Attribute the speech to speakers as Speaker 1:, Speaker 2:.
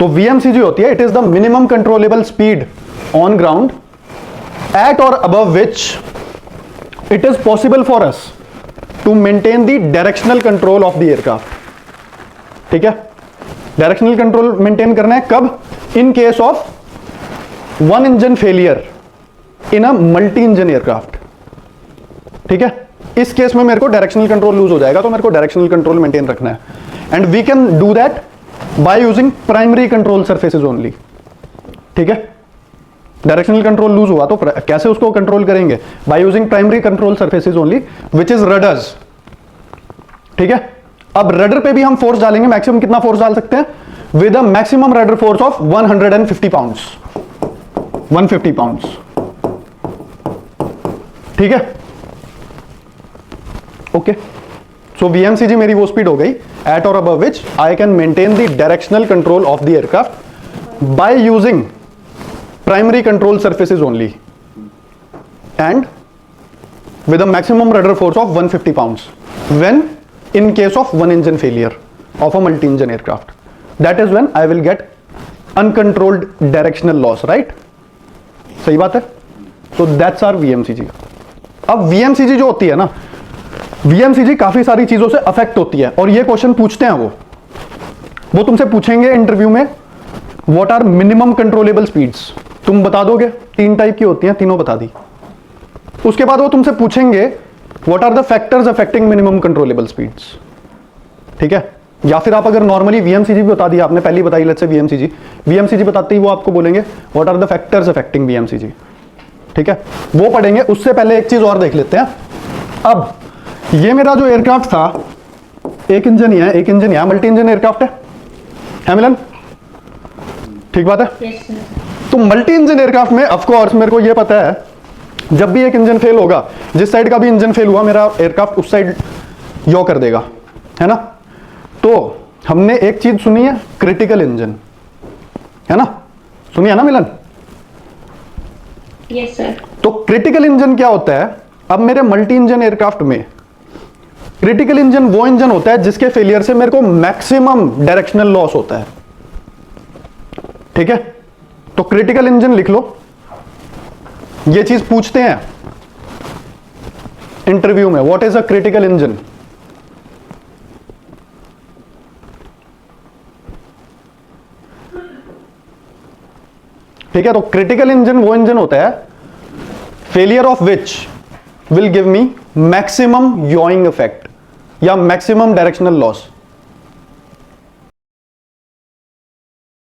Speaker 1: तो VMCG होती है, it is the minimum controllable speed on ground at or above which it is possible for us to maintain the directional control of the aircraft. ठीक है, directional control maintain करना है कब? In case of one engine failure in a multi engine aircraft. ठीक है, इस case में मेरे को डायरेक्शनल कंट्रोल लूज हो जाएगा, तो मेरे को डायरेक्शनल कंट्रोल मेंटेन रखना है। And we can do that by using primary control surfaces only. ठीक है, डायरेक्शनल कंट्रोल लूज हुआ तो कैसे उसको कंट्रोल करेंगे? By using primary control surfaces only which is rudders. ठीक है, अब रडर पे भी हम फोर्स डालेंगे, मैक्सिमम कितना फोर्स डाल सकते हैं? With a maximum rudder force of 150 pounds, 150 pounds. ठीक है, ओके। सो VMCG मेरी वो स्पीड हो गई eight or above which I can maintain the directional control of the aircraft bye using primary control surfaces only and with a maximum rudder force of 150 pounds when in case of one engine failure of a multi-engine aircraft. That is when I will get uncontrolled directional loss, right? सही बात है? So that's our VMCG. अब VMCG जो होती है ना, VMCG काफी सारी चीजों से अफेक्ट होती है और ये क्वेश्चन पूछते हैं वो तुमसे पूछेंगे इंटरव्यू में, what are minimum controllable speeds. तुम बता दोगे, 3 टाइप की होती हैं, तीनों बता दी। उसके बाद वो तुमसे पूछेंगे what are the factors affecting minimum controllable speeds. ठीक है, या फिर आप अगर नॉर्मली VMCG भी बता दिया, आपने पहली बताई, लेट्स से VMCG बताते ही वो आपको बोलेंगे what are the factors affecting VMCG। ठीक है, वो पढ़ेंगे। उससे पहले एक चीज और देख लेते हैं। अब ये मेरा जो एयरक्राफ्ट था, एक इंजन ही है, मल्टी इंजन एयरक्राफ्ट है मिलन? ठीक बात है?
Speaker 2: yes,
Speaker 1: तो मल्टी इंजन एयरक्राफ्ट में ऑफ कोर्स मेरे को ये पता है जब भी एक इंजन फेल होगा, जिस साइड का भी इंजन फेल हुआ मेरा एयरक्राफ्ट उस साइड यो कर देगा, है ना? तो हमने एक चीज सुनी है, क्रिटिकल इंजन, है ना? सुनी है ना मिलन?
Speaker 2: yes, sir.
Speaker 1: तो क्रिटिकल इंजन क्या होता है? अब मेरे मल्टी इंजन एयरक्राफ्ट में क्रिटिकल इंजन वो इंजन होता है जिसके फेलियर से मेरे को मैक्सिमम डायरेक्शनल लॉस होता है। ठीक है, तो क्रिटिकल इंजन लिख लो। ये चीज पूछते हैं इंटरव्यू में, what is a critical engine. ठीक है, तो क्रिटिकल इंजन वो इंजन होता है failure of which will give me maximum yawing effect या मैक्सिमम डायरेक्शनल लॉस।